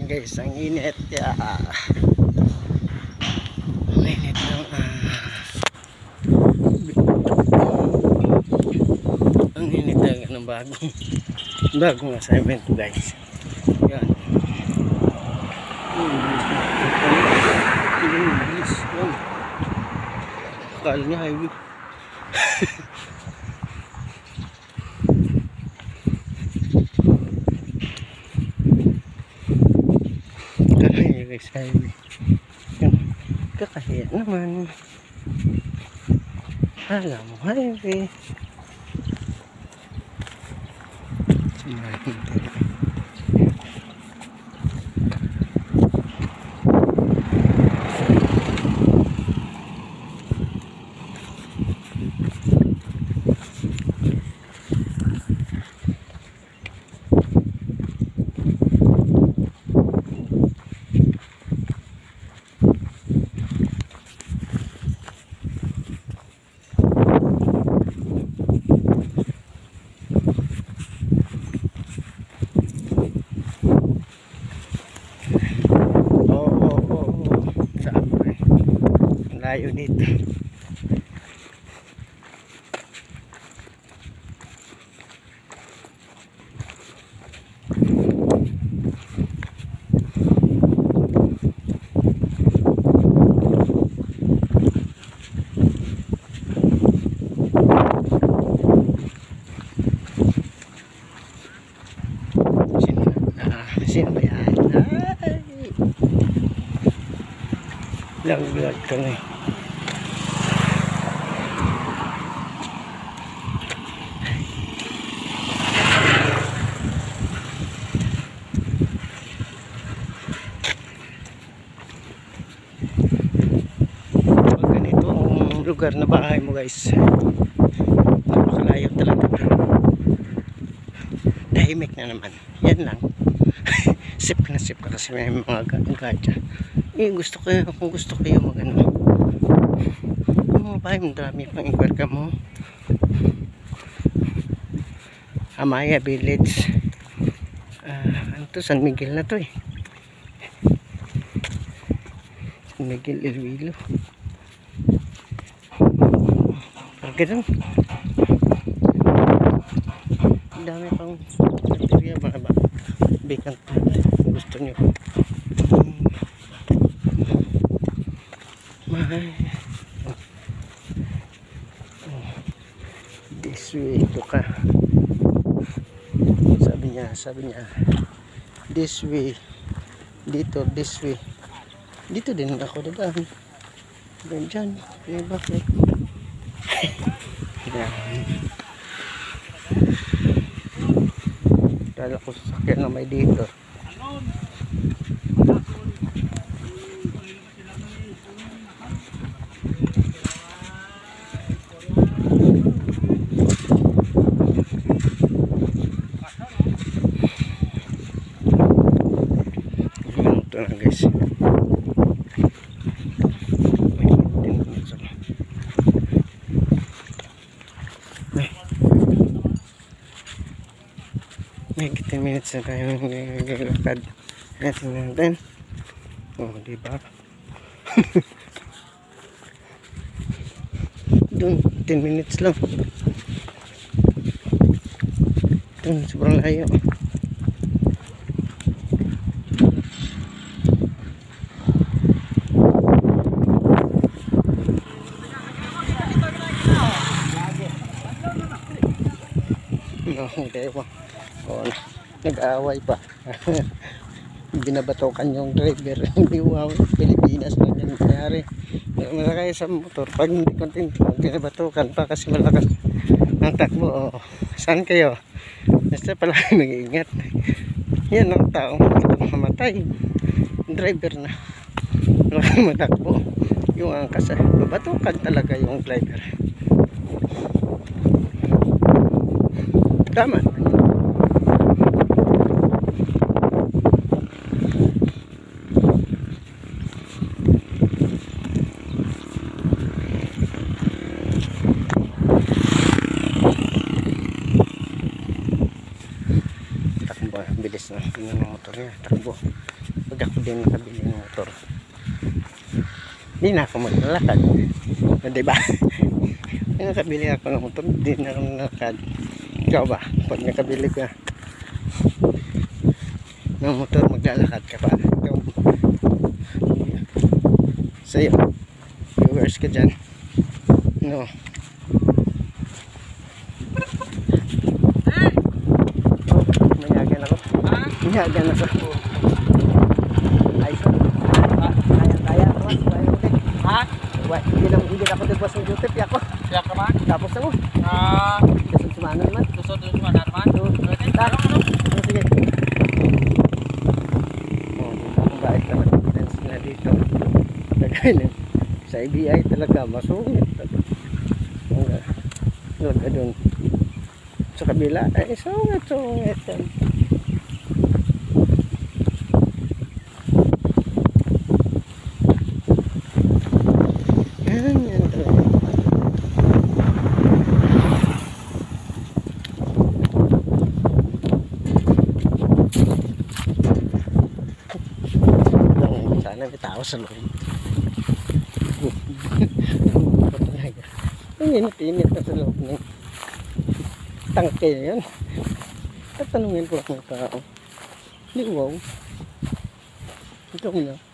guys, ang init. Ang init ng ang init ng bagong assignment guys. Yan. Bilis. Yan. Kala niya highway. Guys, highway. Yan. Kakahiya naman. Alam mo, highway. Layo dito. Sino ba yan? Lag ka na eh. Lugar na bahay mo guys, napakalayo talaga, tahimik na naman, yan lang. Sip na sip ka kasi may mga gadya. Kung gusto kayo mag ano, yung mga bahay mo dami pang i-welcome mo. Amaya Village, ano to, San Miguel na to eh, San Miguel Iloilo. Ganun. Ang dami pang area, mga vacant kung gusto nyo. This way ito ka. Sabi niya this way, dito, this way, dito din ako dadaan. Diyan, bakit? Dala ko sasakyan na may dito. Ito na guys. May 10 minutes na tayo naglalakad. Tingnan natin. Oh, diba? Doon, 10 minutes lang. Doon, sobrang layo. Okay po. Oh, nag-aaway pa. Binabatokan yung driver. Hindi wow, Pilipinas na yan nangyari. Malakay sa motor, pag hindi kontento, binabatokan pa kasi malakas ang takbo. Oh, saan kayo? Basta pala mag-iingat. Yan ang tao mamatay. Driver na malakas matakbo. Yung angkas, babatukan talaga yung driver. Tama. Takbo, bilis na. Tingnan ang motor niya, takbo. pag ako din nakabili ng motor, hindi na ako maglalakad. Diba? Nakabili ako ng motor, hindi na ako nalakad. Ikaw ba? Pag nakabili ka ng motor, maglalakad ka pa. Ikaw, sa'yo, viewers ka dyan. No. Oh, manyagan ako. Manyagan ako. Ay, kaya ako. Ha? Hindi na ako nagwas ng YouTube. Ako. Siap naman? Tapos ako. Ah, Kasang sumano naman. susunod naman naman. Pwede, tarong ano? Sige. Oh, kung bakit naman evidence nila dito. Kagaya sa IBI talaga masungit. Doon ka doon. Sa kabila ay sungit. Yan talaga. Sana may tao sa loob. Ang init na sa loob ng tangke yan. Tatanungin ko ang tao. Hindi, wow. Ito ko na.